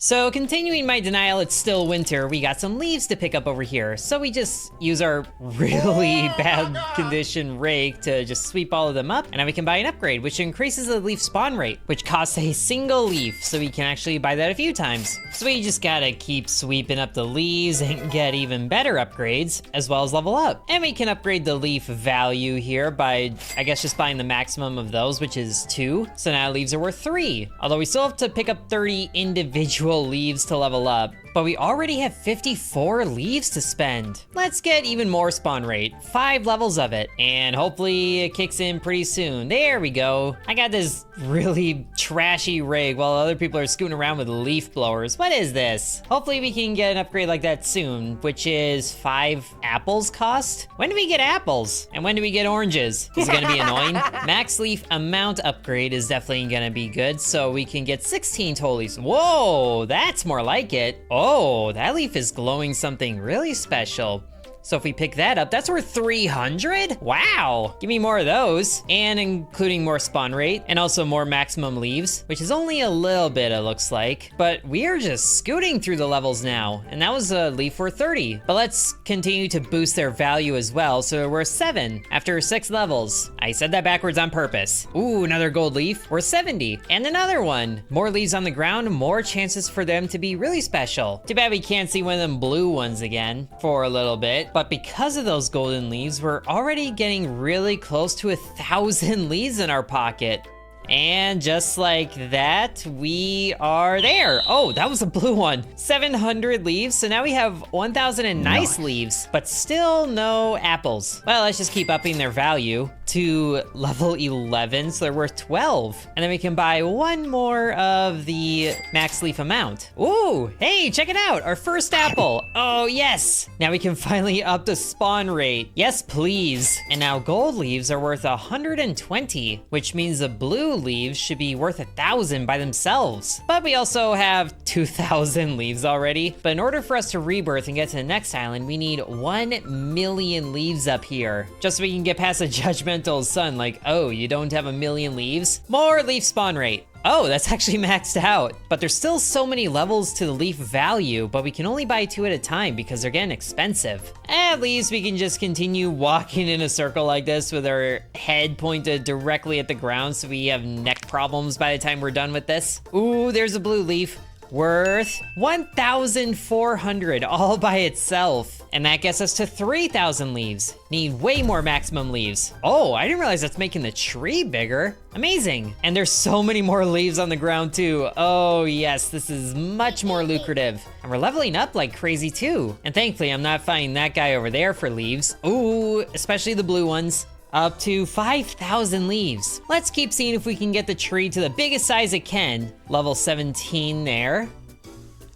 So continuing my denial, it's still winter. We got some leaves to pick up over here. So we just use our really bad condition rake to just sweep all of them up. And now we can buy an upgrade, which increases the leaf spawn rate, which costs a single leaf. So we can actually buy that a few times. So we just gotta keep sweeping up the leaves and get even better upgrades, as well as level up. And we can upgrade the leaf value here by, I guess, just buying the maximum of those, which is 2. So now leaves are worth 3. Although we still have to pick up 30 individual leaves to level up, but we already have 54 leaves to spend. Let's get even more spawn rate, 5 levels of it, and hopefully it kicks in pretty soon. There we go. I got this really trashy rig while other people are scooting around with leaf blowers. What is this? Hopefully we can get an upgrade like that soon, which is 5 apples cost. When do we get apples? And when do we get oranges? Is it gonna be annoying? Max leaf amount upgrade is definitely gonna be good, so we can get 16 total leaves. Whoa, that's more like it. Oh, that leaf is glowing something really special. So if we pick that up, that's worth 300? Wow, give me more of those. And including more spawn rate and also more maximum leaves, which is only a little bit, it looks like. But we are just scooting through the levels now. And that was a leaf worth 30. But let's continue to boost their value as well. So we're 7 after 6 levels. I said that backwards on purpose. Ooh, another gold leaf, worth 70. And another one. More leaves on the ground, more chances for them to be really special. Too bad we can't see one of them blue ones again for a little bit. But because of those golden leaves, we're already getting really close to 1,000 leaves in our pocket. And just like that, we are there. Oh, that was a blue one. 700 leaves, so now we have 1,000 nice leaves, but still no apples. Well, let's just keep upping their value to level 11, so they're worth 12. And then we can buy one more of the max leaf amount. Ooh, hey, check it out, our first apple. Oh, yes. Now we can finally up the spawn rate. Yes, please. And now gold leaves are worth 120, which means the blue leaves should be worth 1,000 by themselves. But we also have 2,000 leaves already. But in order for us to rebirth and get to the next island, we need 1 million leaves up here. Just so we can get past the judgmental sun, like, oh, you don't have 1 million leaves? More leaf spawn rate. Oh, that's actually maxed out. But there's still so many levels to the leaf value, but we can only buy 2 at a time because they're getting expensive. At least we can just continue walking in a circle like this with our head pointed directly at the ground so we have neck problems by the time we're done with this. Ooh, there's a blue leaf. Worth 1,400 all by itself. And that gets us to 3,000 leaves. Need way more maximum leaves. Oh, I didn't realize that's making the tree bigger. Amazing. And there's so many more leaves on the ground too. Oh yes, this is much more lucrative. And we're leveling up like crazy too. And thankfully I'm not fighting that guy over there for leaves. Ooh, especially the blue ones. Up to 5,000 leaves. Let's keep seeing if we can get the tree to the biggest size it can. Level 17 there.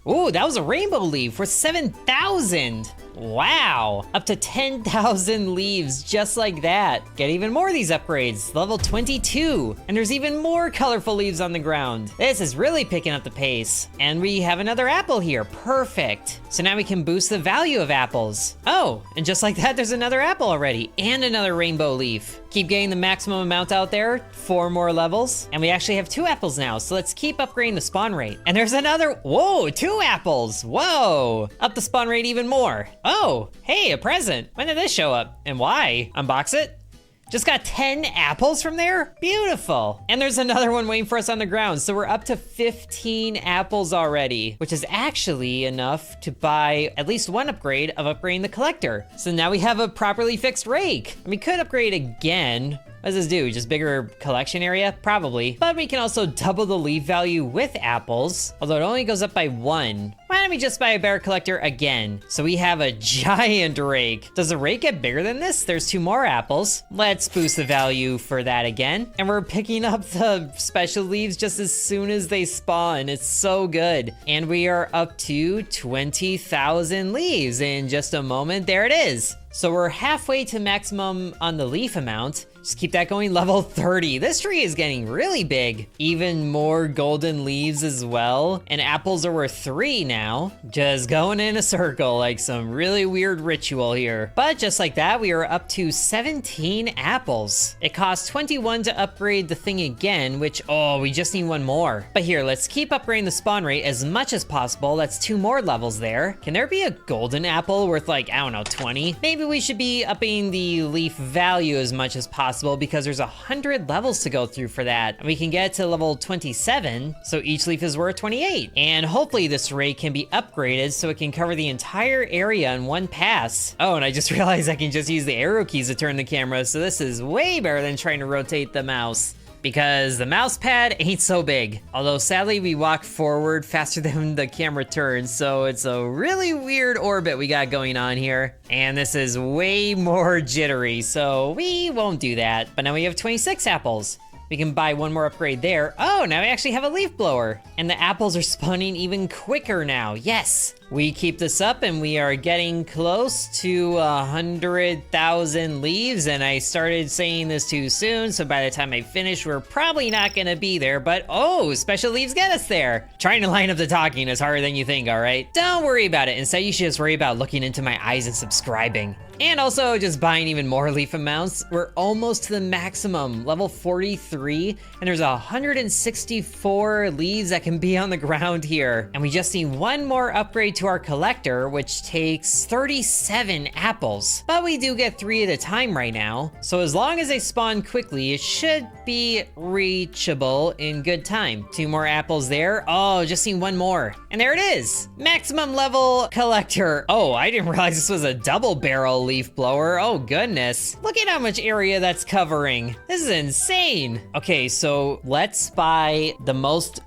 Ooh, that was a rainbow leaf for 7,000. Wow, up to 10,000 leaves just like that. Get even more of these upgrades, level 22. And there's even more colorful leaves on the ground. This is really picking up the pace. And we have another apple here, perfect. So now we can boost the value of apples. Oh, and just like that, there's another apple already and another rainbow leaf. Keep getting the maximum amount out there, 4 more levels. And we actually have 2 apples now, so let's keep upgrading the spawn rate. And there's another, whoa, 2 apples, whoa. Up the spawn rate even more. Oh, hey, a present. When did this show up? And why? Unbox it? Just got 10 apples from there? Beautiful. And there's another one waiting for us on the ground. So we're up to 15 apples already, which is actually enough to buy at least one upgrade of upgrading the collector. So now we have a properly fixed rake. And we could upgrade again. What does this do? Just bigger collection area? Probably. But we can also double the leaf value with apples, although it only goes up by 1. Why don't we just buy a bear collector again? So we have a giant rake. Does the rake get bigger than this? There's 2 more apples. Let's boost the value for that again. And we're picking up the special leaves just as soon as they spawn. It's so good. And we are up to 20,000 leaves in just a moment. There it is. So we're halfway to maximum on the leaf amount. Just keep that going. Level 30. This tree is getting really big. Even more golden leaves as well. And apples are worth 3 now. Just going in a circle like some really weird ritual here. But just like that, we are up to 17 apples. It costs 21 to upgrade the thing again, which, oh, we just need one more. But here, let's keep upgrading the spawn rate as much as possible. That's 2 more levels there. Can there be a golden apple worth like, I don't know, 20? Maybe we should be upping the leaf value as much as possible because there's 100 levels to go through for that. And we can get to level 27, so each leaf is worth 28. And hopefully this rate can be upgraded so it can cover the entire area in one pass. Oh, and I just realized I can just use the arrow keys to turn the camera, so this is way better than trying to rotate the mouse, because the mouse pad ain't so big. Although sadly we walk forward faster than the camera turns, so it's a really weird orbit we got going on here. And this is way more jittery, so we won't do that. But now we have 26 apples. We can buy one more upgrade there. Oh, now we actually have a leaf blower. And the apples are spawning even quicker now. Yes. We keep this up and we are getting close to 100,000 leaves, and I started saying this too soon, so by the time I finish, we're probably not gonna be there, but oh, special leaves get us there. Trying to line up the talking is harder than you think, all right? Don't worry about it. Instead, you should just worry about looking into my eyes and subscribing. And also just buying even more leaf amounts. We're almost to the maximum, level 43, and there's 164 leaves that can be on the ground here. And we just need one more upgrade to our collector, which takes 37 apples. But we do get 3 at a time right now. So as long as they spawn quickly, it should be reachable in good time. 2 more apples there. Oh, just need 1 more. And there it is, maximum level collector. Oh, I didn't realize this was a double barrel leaf blower. Oh goodness. Look at how much area that's covering. This is insane. Okay, so let's buy the most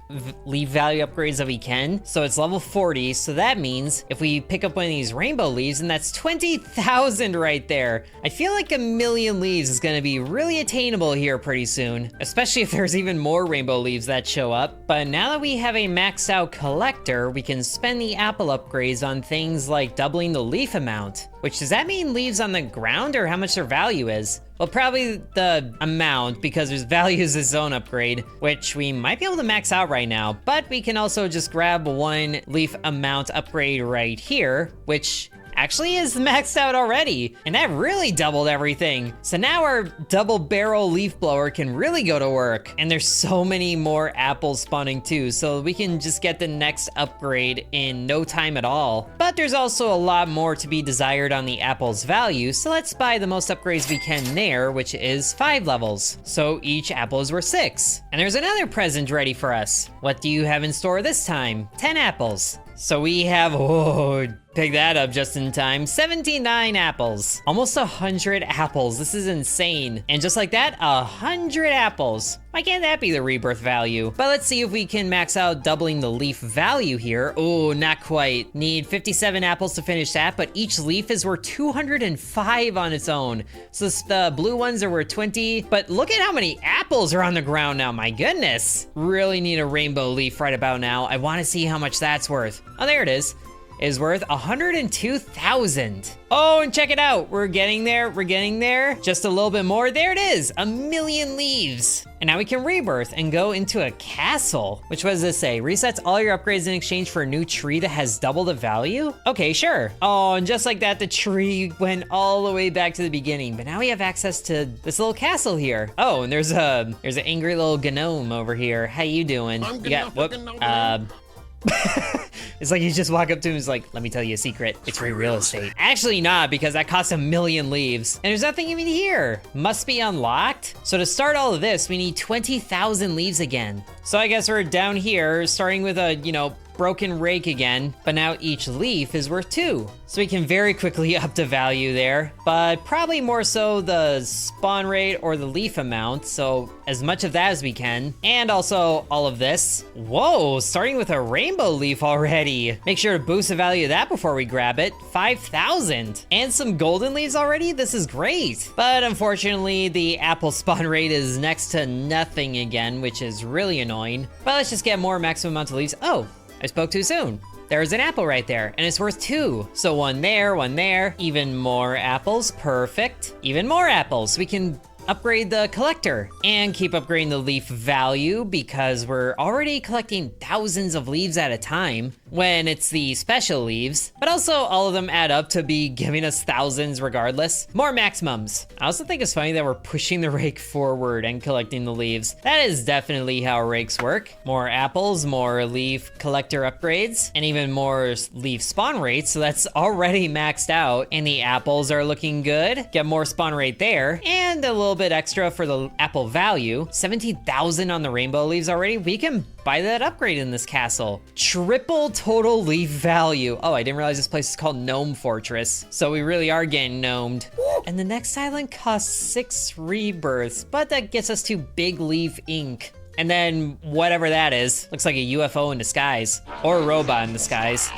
leaf value upgrades that we can. So it's level 40, so that means if we pick up one of these rainbow leaves, and that's 20,000 right there. I feel like 1,000,000 leaves is gonna be really attainable here pretty soon, especially if there's even more rainbow leaves that show up. But now that we have a maxed out collector, we can spend the apple upgrades on things like doubling the leaf amount. Which, does that mean leaves on the ground or how much their value is? Well, probably the amount, because there's value as its own upgrade, which we might be able to max out right now, but we can also just grab 1 leaf amount upgrade right here, which actually is maxed out already, and that really doubled everything. So now our double barrel leaf blower can really go to work, and there's so many more apples spawning too, so we can just get the next upgrade in no time at all. But there's also a lot more to be desired on the apple's value, so let's buy the most upgrades we can there, which is 5 levels. So each apple is worth 6. And there's another present ready for us. What do you have in store this time? 10 apples. So we have, oh, pick that up just in time, 79 apples. Almost 100 apples, this is insane. And just like that, 100 apples. Why can't that be the rebirth value? But let's see if we can max out doubling the leaf value here. Oh, not quite. Need 57 apples to finish that, but each leaf is worth 205 on its own. So the blue ones are worth 20, but look at how many apples are on the ground now, my goodness. Really need a rainbow leaf right about now. I wanna see how much that's worth. Oh, there it is. Is worth 102,000. Oh, and check it out. We're getting there, we're getting there. Just a little bit more, there it is, 1,000,000 leaves. And now we can rebirth and go into a castle. Which, what does this say? Resets all your upgrades in exchange for a new tree that has double the value? Okay, sure. Oh, and just like that, the tree went all the way back to the beginning. But now we have access to this little castle here. Oh, and there's an angry little gnome over here. How you doing? You got, whoop, it's like you just walk up to him and he's like, let me tell you a secret. It's free real estate. Actually not, because that costs 1,000,000 leaves. And there's nothing even here. Must be unlocked. So to start all of this, we need 20,000 leaves again. So I guess we're down here, starting with a, broken rake again, but now each leaf is worth 2. So we can very quickly up the value there, but probably more so the spawn rate or the leaf amount, so as much of that as we can. And also all of this. Whoa, starting with a rainbow leaf already. Make sure to boost the value of that before we grab it. 5,000. And some golden leaves already? This is great. But unfortunately, the apple spawn rate is next to nothing again, which is really annoying. But let's just get more maximum amount of leaves. Oh, I spoke too soon. There's an apple right there, and it's worth 2. So 1 there, 1 there. Even more apples, perfect. Even more apples. We can upgrade the collector and keep upgrading the leaf value because we're already collecting thousands of leaves at a time when it's the special leaves, but also all of them add up to be giving us thousands regardless. More maximums. I also think it's funny that we're pushing the rake forward and collecting the leaves. That is definitely how rakes work. More apples, more leaf collector upgrades, and even more leaf spawn rates, so that's already maxed out, and the apples are looking good. Get more spawn rate there, and a little bit extra for the apple value. 17,000 on the rainbow leaves already. We can buy that upgrade in this castle. Triple total leaf value. Oh, I didn't realize this place is called Gnome Fortress, so we really are getting gnomed. And the next island costs 6 rebirths, but that gets us to Big Leaf Inc. And then whatever that is, looks like a UFO in disguise, or a robot in disguise.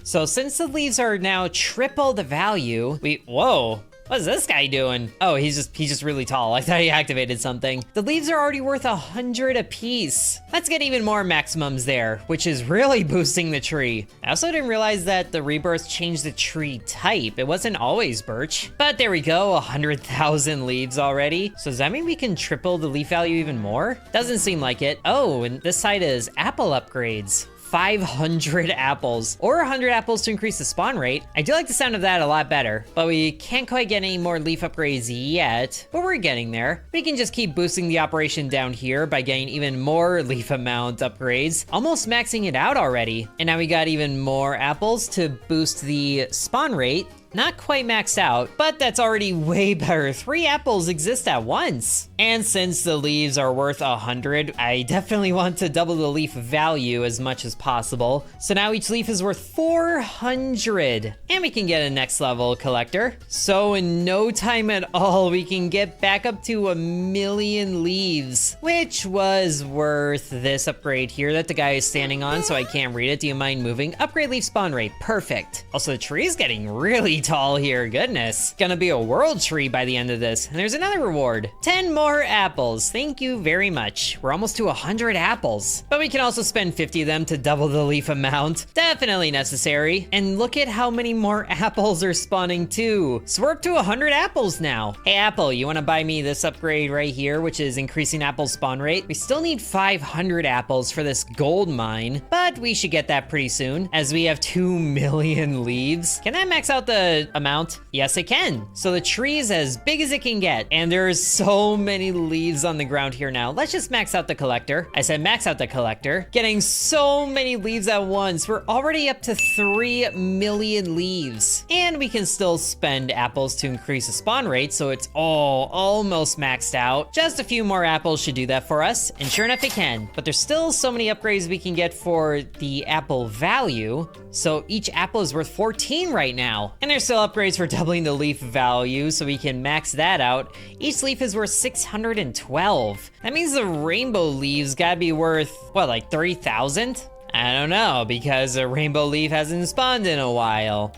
So since the leaves are now triple the value, whoa. What's this guy doing? Oh, he's just really tall. I thought he activated something. The leaves are already worth 100 apiece. Let's get even more maximums there, which is really boosting the tree. I also didn't realize that the rebirth changed the tree type. It wasn't always birch, but there we go, 100,000 leaves already. So does that mean we can triple the leaf value even more? Doesn't seem like it. Oh, and this side is apple upgrades. 500 apples, or 100 apples to increase the spawn rate. I do like the sound of that a lot better, but we can't quite get any more leaf upgrades yet, but we're getting there. We can just keep boosting the operation down here by getting even more leaf amount upgrades, almost maxing it out already. And now we got even more apples to boost the spawn rate. Not quite maxed out, but that's already way better. 3 apples exist at once. And since the leaves are worth 100, I definitely want to double the leaf value as much as possible. So now each leaf is worth 400. And we can get a next level collector. So in no time at all, we can get back up to 1,000,000 leaves, which was worth this upgrade here that the guy is standing on, so I can't read it. Do you mind moving? Upgrade leaf spawn rate, perfect. Also, the tree is getting really tall here, goodness. Gonna be a world tree by the end of this. And there's another reward, 10 more apples. Thank you very much. We're almost to 100 apples, but we can also spend 50 of them to double the leaf amount. Definitely necessary. And look at how many more apples are spawning too. So we're up to 100 apples now. Hey Apple, you wanna buy me this upgrade right here, which is increasing apple spawn rate? We still need 500 apples for this gold mine, but we should get that pretty soon as we have 2 million leaves. Can I max out the amount? Yes, it can. So the tree is as big as it can get, and there's so many leaves on the ground here now. Let's just max out the collector. I said max out the collector. Getting so many leaves at once. We're already up to 3 million leaves, and we can still spend apples to increase the spawn rate, so it's almost maxed out. Just a few more apples should do that for us, and sure enough it can. But there's still so many upgrades we can get for the apple value, so each apple is worth 14 right now. And there's still upgrades for doubling the leaf value, so we can max that out. Each leaf is worth 612. That means the rainbow leaves gotta be worth, what, like 30,000? I don't know, because a rainbow leaf hasn't spawned in a while.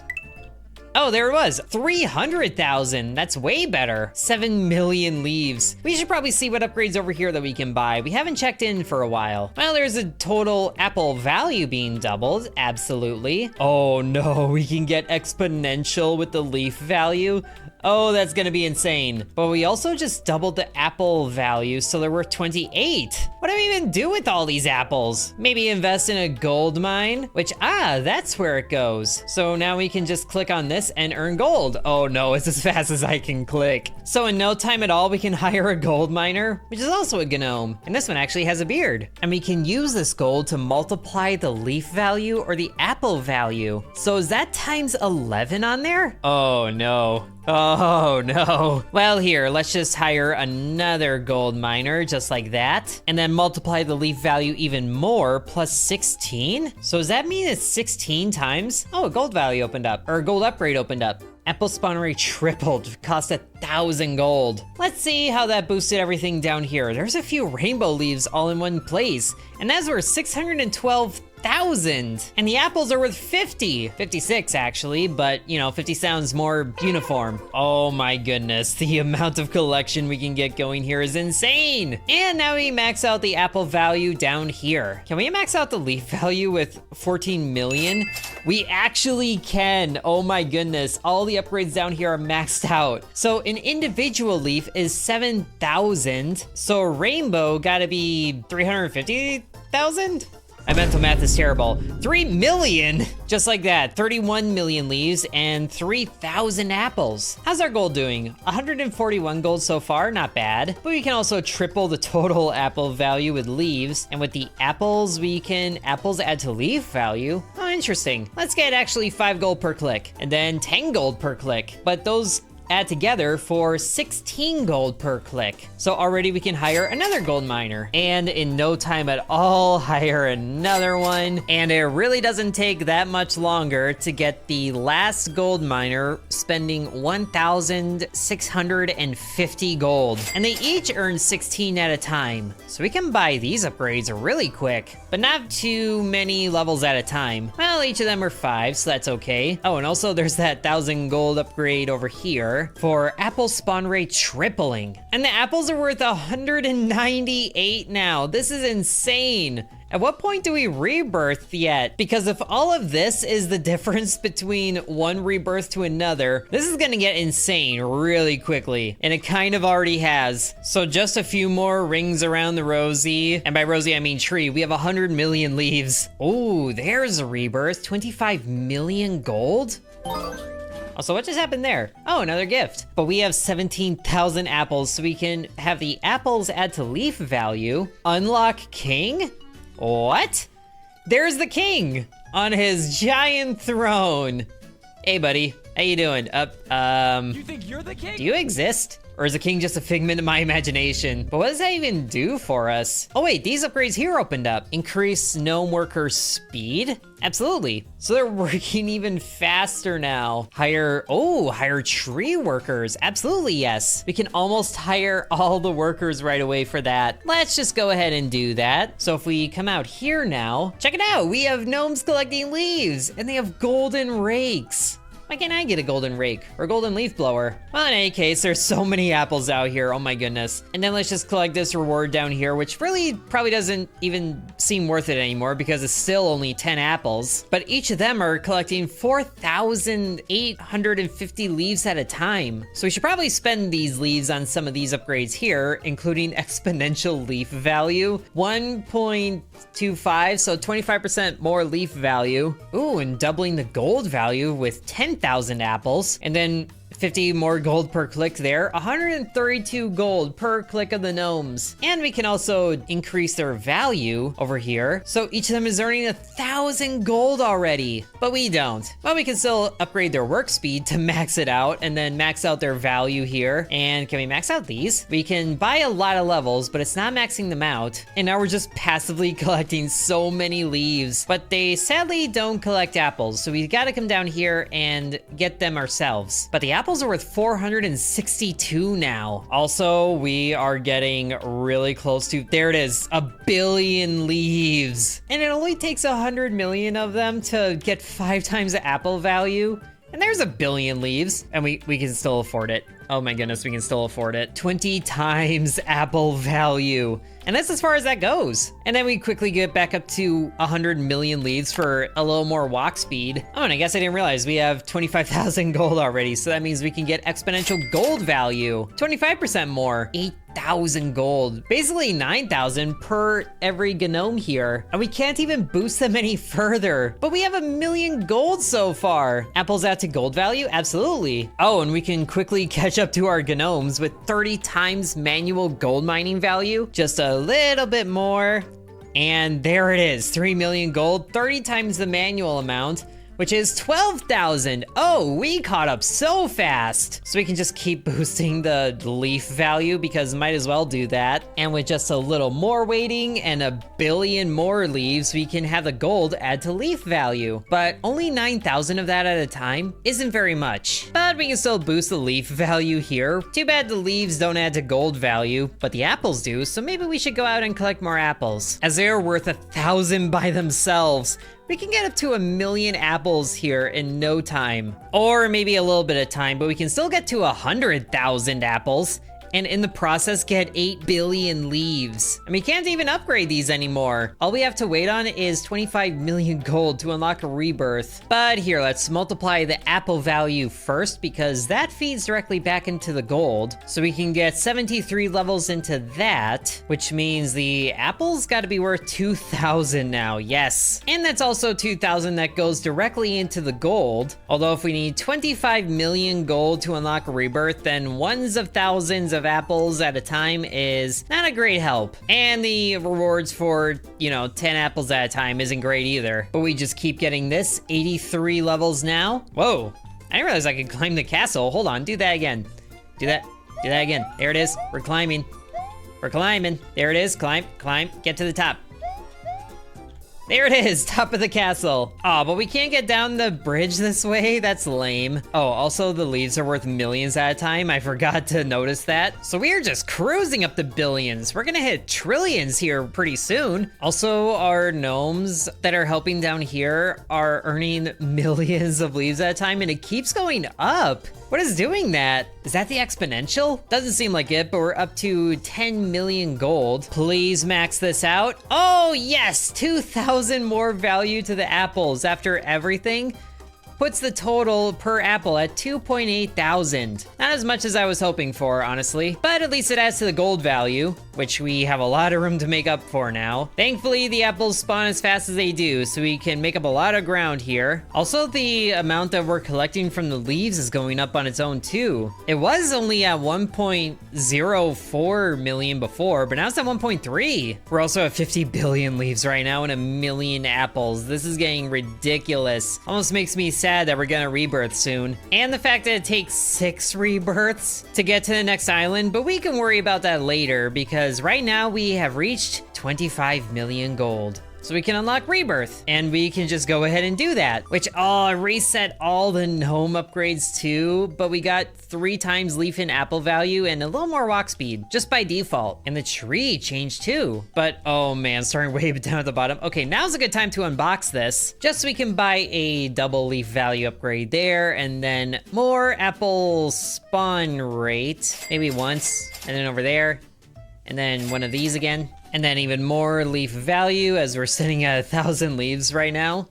Oh, there it was, 300,000. That's way better. 7 million leaves. We should probably see what upgrades over here that we can buy. We haven't checked in for a while. Well, there's a total apple value being doubled, absolutely. Oh no, we can get exponential with the leaf value. Oh, that's gonna be insane. But we also just doubled the apple value, so they're worth 28. What do we even do with all these apples? Maybe invest in a gold mine, which, that's where it goes. So now we can just click on this and earn gold. Oh no, it's as fast as I can click. So in no time at all, we can hire a gold miner, which is also a gnome. And this one actually has a beard. And we can use this gold to multiply the leaf value or the apple value. So is that times 11 on there? Oh no. Oh no. Well, here, let's just hire another gold miner just like that, and then multiply the leaf value even more, plus 16. So does that mean it's 16 times? Oh, a gold value opened up, or a gold upgrade opened up. Apple spawn rate tripled, cost 1,000 gold. Let's see how that boosted everything down here. There's a few rainbow leaves all in one place, and that's worth 612,000. And the apples are worth 50. 56 actually, but you know, 50 sounds more uniform. Oh my goodness, the amount of collection we can get going here is insane. And now we max out the apple value down here. Can we max out the leaf value with 14 million? We actually can. Oh my goodness. All the upgrades down here are maxed out. So an individual leaf is 7,000. So a rainbow gotta be 350,000? My mental math is terrible. 3 million, just like that. 31 million leaves and 3,000 apples. How's our gold doing? 141 gold so far, not bad. But we can also triple the total apple value with leaves. And with the apples, we can apples add to leaf value. Oh, interesting. Let's get actually 5 gold per click and then 10 gold per click. But those add together for 16 gold per click. So already we can hire another gold miner, and in no time at all hire another one. And it really doesn't take that much longer to get the last gold miner spending 1,650 gold. And they each earn 16 at a time. So we can buy these upgrades really quick, but not too many levels at a time. Well, each of them are 5, so that's okay. Oh, and also there's that 1,000 gold upgrade over here for apple spawn rate tripling. And the apples are worth 198 now. This is insane. At what point do we rebirth yet? Because if all of this is the difference between one rebirth to another, this is gonna get insane really quickly. And it kind of already has. So just a few more rings around the rosy. And by rosy, I mean tree. We have 100 million leaves. Oh, there's a rebirth. 25 million gold? Also, what just happened there? Oh, another gift. But we have 17,000 apples, so we can have the apples add to leaf value. Unlock king? What? There's the king on his giant throne. Hey, buddy. How you doing? You think you're the king? Do you exist? Or is the king just a figment of my imagination? But what does that even do for us? Oh wait, these upgrades here opened up. Increase gnome worker speed? Absolutely. So they're working even faster now. Hire tree workers. Absolutely, yes. We can almost hire all the workers right away for that. Let's just go ahead and do that. So if we come out here now, check it out. We have gnomes collecting leaves and they have golden rakes. Why can't I get a golden rake or golden leaf blower? Well, in any case, there's so many apples out here. Oh my goodness. And then let's just collect this reward down here, which really probably doesn't even seem worth it anymore because it's still only 10 apples. But each of them are collecting 4,850 leaves at a time. So we should probably spend these leaves on some of these upgrades here, including exponential leaf value. 1.25, so 25% more leaf value. Ooh, and doubling the gold value with 10,000 apples, and then 50 more gold per click there, 132 gold per click of the gnomes. And we can also increase their value over here. So each of them is earning 1,000 gold already, but we don't. Well, we can still upgrade their work speed to max it out and then max out their value here. And can we max out these? We can buy a lot of levels, but it's not maxing them out. And now we're just passively collecting so many leaves, but they sadly don't collect apples. So we gotta come down here and get them ourselves. But the apples are worth 462 now. Also, we are getting really close to, there it is, 1 billion leaves. And it only takes 100 million of them to get 5 times the apple value. And there's 1 billion leaves, and we can still afford it. Oh my goodness, we can still afford it. 20 times apple value. And that's as far as that goes. And then we quickly get back up to 100 million leaves for a little more walk speed. Oh, and I guess I didn't realize we have 25,000 gold already. So that means we can get exponential gold value. 25% more. 8,000 gold. Basically 9,000 per every gnome here. And we can't even boost them any further. But we have 1 million gold so far. Apples out to gold value? Absolutely. Oh, and we can quickly catch up to our gnomes with 30 times manual gold mining value. Just a little bit more. And there it is, 3 million gold, 30 times the manual amount, which is 12,000. Oh, we caught up so fast. So we can just keep boosting the leaf value because might as well do that. And with just a little more waiting and 1 billion more leaves, we can have the gold add to leaf value. But only 9,000 of that at a time isn't very much. But we can still boost the leaf value here. Too bad the leaves don't add to gold value, but the apples do. So maybe we should go out and collect more apples, as they are worth 1,000 by themselves. We can get up to 1 million apples here in no time. Or maybe a little bit of time, but we can still get to 100,000 apples. and in the process get 8 billion leaves. And we can't even upgrade these anymore. All we have to wait on is 25 million gold to unlock a rebirth. But here, let's multiply the apple value first because that feeds directly back into the gold. So we can get 73 levels into that, which means the apple's gotta be worth 2,000 now, yes. And that's also 2,000 that goes directly into the gold. Although if we need 25 million gold to unlock a rebirth, then ones of thousands of apples at a time is not a great help. And the rewards for, 10 apples at a time isn't great either. But we just keep getting this, 83 levels now. Whoa, I didn't realize I could climb the castle. Hold on, do that again. Do that again. There it is, we're climbing. We're climbing, there it is, climb, get to the top. There it is, top of the castle. Oh, but we can't get down the bridge this way? That's lame. Oh, also the leaves are worth millions at a time. I forgot to notice that. So we are just cruising up to billions. We're gonna hit trillions here pretty soon. Also, our gnomes that are helping down here are earning millions of leaves at a time, and it keeps going up. What is doing that? Is that the exponential? Doesn't seem like it, but we're up to 10 million gold. Please max this out. Oh yes, 2,000 more value to the apples after everything. Puts the total per apple at 2.8 thousand. Not as much as I was hoping for, honestly, but at least it adds to the gold value, which we have a lot of room to make up for now. Thankfully, the apples spawn as fast as they do, so we can make up a lot of ground here. Also, the amount that we're collecting from the leaves is going up on its own too. It was only at 1.04 million before, but now it's at 1.3. We're also at 50 billion leaves right now and a million apples. This is getting ridiculous. Almost makes me sad that we're gonna rebirth soon. And the fact that it takes 6 rebirths to get to the next island, but we can worry about that later because right now we have reached 25 million gold. So we can unlock rebirth, and we can just go ahead and do that, which, reset all the gnome upgrades too, but we got 3 times leaf and apple value and a little more walk speed, just by default. And the tree changed too, but oh man, starting way down at the bottom. Okay, now's a good time to unbox this, just so we can buy a double leaf value upgrade there, and then more apple spawn rate, maybe once, and then over there, and then one of these again. And then even more leaf value as we're sitting at 1,000 leaves right now.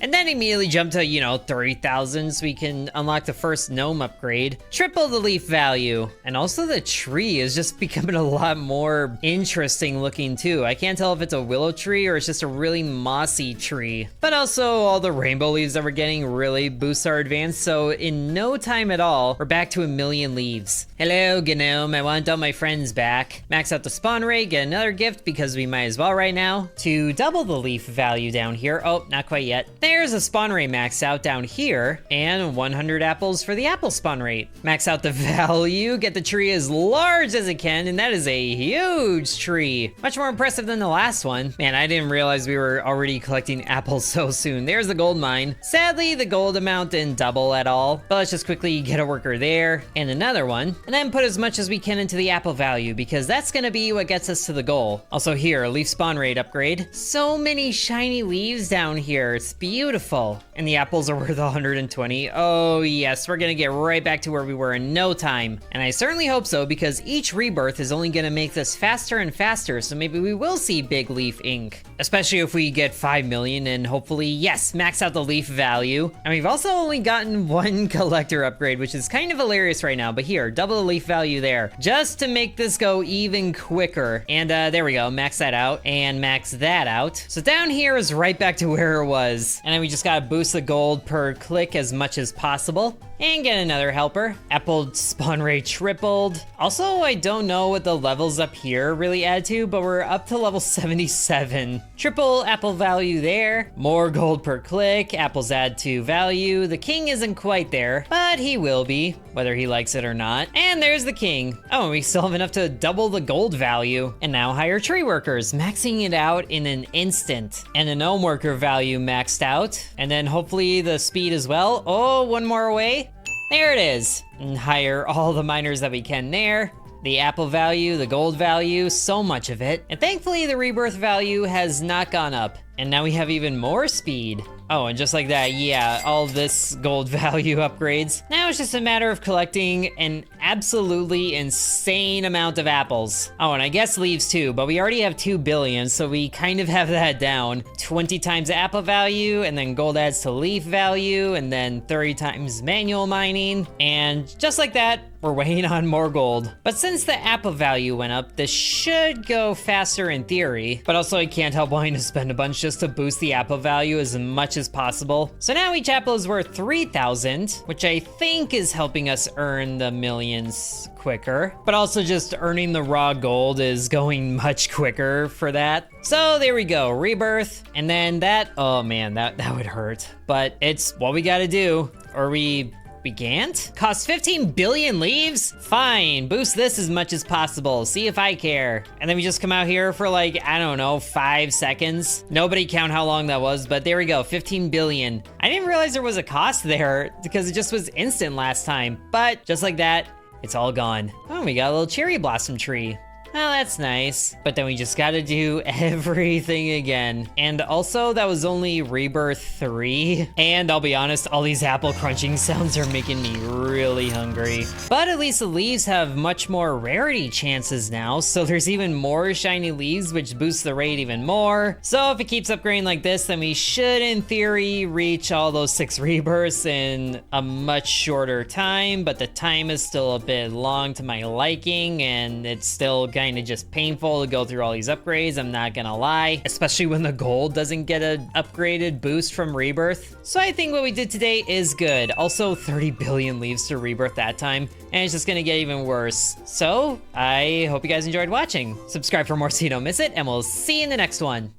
And then immediately jump to, 30,000 so we can unlock the first gnome upgrade. Triple the leaf value. And also the tree is just becoming a lot more interesting looking too. I can't tell if it's a willow tree or it's just a really mossy tree. But also all the rainbow leaves that we're getting really boosts our advance. So in no time at all, we're back to 1 million leaves. Hello, Gnome. I want all my friends back. Max out the spawn rate, get another gift because we might as well right now. To double the leaf value down here. Oh, not quite yet. There's a spawn rate max out down here, and 100 apples for the apple spawn rate. Max out the value, get the tree as large as it can, and that is a huge tree. Much more impressive than the last one. Man, I didn't realize we were already collecting apples so soon. There's the gold mine. Sadly, the gold amount didn't double at all, but let's just quickly get a worker there, and another one, and then put as much as we can into the apple value, because that's gonna be what gets us to the goal. Also here, leaf spawn rate upgrade. So many shiny leaves down here, it's beautiful. And the apples are worth 120. Oh yes, we're gonna get right back to where we were in no time. And I certainly hope so, because each rebirth is only gonna make this faster and faster, so maybe we will see big leaf ink. Especially if we get 5 million and hopefully, yes, max out the leaf value. And we've also only gotten 1 collector upgrade, which is kind of hilarious right now, but here, double the leaf value there, just to make this go even quicker. And there we go, max that out and max that out. So down here is right back to where it was. And then we just gotta boost the gold per click as much as possible and get another helper. Apple spawn rate tripled. Also, I don't know what the levels up here really add to, but we're up to level 77. Triple apple value there. More gold per click. Apples add to value. The king isn't quite there, but he will be, whether he likes it or not. And there's the king. Oh, and we still have enough to double the gold value. And now hire tree workers, maxing it out in an instant. And a gnome worker value maxed out. And then hopefully the speed as well. Oh, one more away. There it is. And hire all the miners that we can there. The apple value, the gold value, so much of it. And thankfully the rebirth value has not gone up. And now we have even more speed. Oh, and just like that, yeah, all this gold value upgrades. Now it's just a matter of collecting an absolutely insane amount of apples. Oh, and I guess leaves too, but we already have 2 billion, so we kind of have that down. 20 times apple value, and then gold adds to leaf value, and then 30 times manual mining. And just like that, we're waiting on more gold. But since the apple value went up, this should go faster in theory. But also I can't help wanting to spend a bunch just to boost the apple value as much as possible. So now each apple is worth 3,000, which I think is helping us earn the millions quicker. But also just earning the raw gold is going much quicker for that. So there we go, rebirth. And then that, oh man, that would hurt. But it's what we gotta do. Or we can't? Costs 15 billion leaves? Fine, boost this as much as possible. See if I care. And then we just come out here for like, I don't know, 5 seconds. Nobody count how long that was, but there we go, 15 billion. I didn't realize there was a cost there because it just was instant last time. But just like that, it's all gone. Oh, we got a little cherry blossom tree. Well, that's nice. But then we just gotta do everything again. And also, that was only Rebirth 3. And I'll be honest, all these apple crunching sounds are making me really hungry. But at least the leaves have much more rarity chances now, so there's even more shiny leaves, which boosts the rate even more. So if it keeps upgrading like this, then we should, in theory, reach all those 6 rebirths in a much shorter time, but the time is still a bit long to my liking, and it's still kind of just painful to go through all these upgrades, I'm not gonna lie, especially when the gold doesn't get an upgraded boost from rebirth. So I think what we did today is good. Also 30 billion leaves to rebirth that time, and it's just gonna get even worse. So I hope you guys enjoyed watching. Subscribe for more so you don't miss it, and we'll see you in the next one.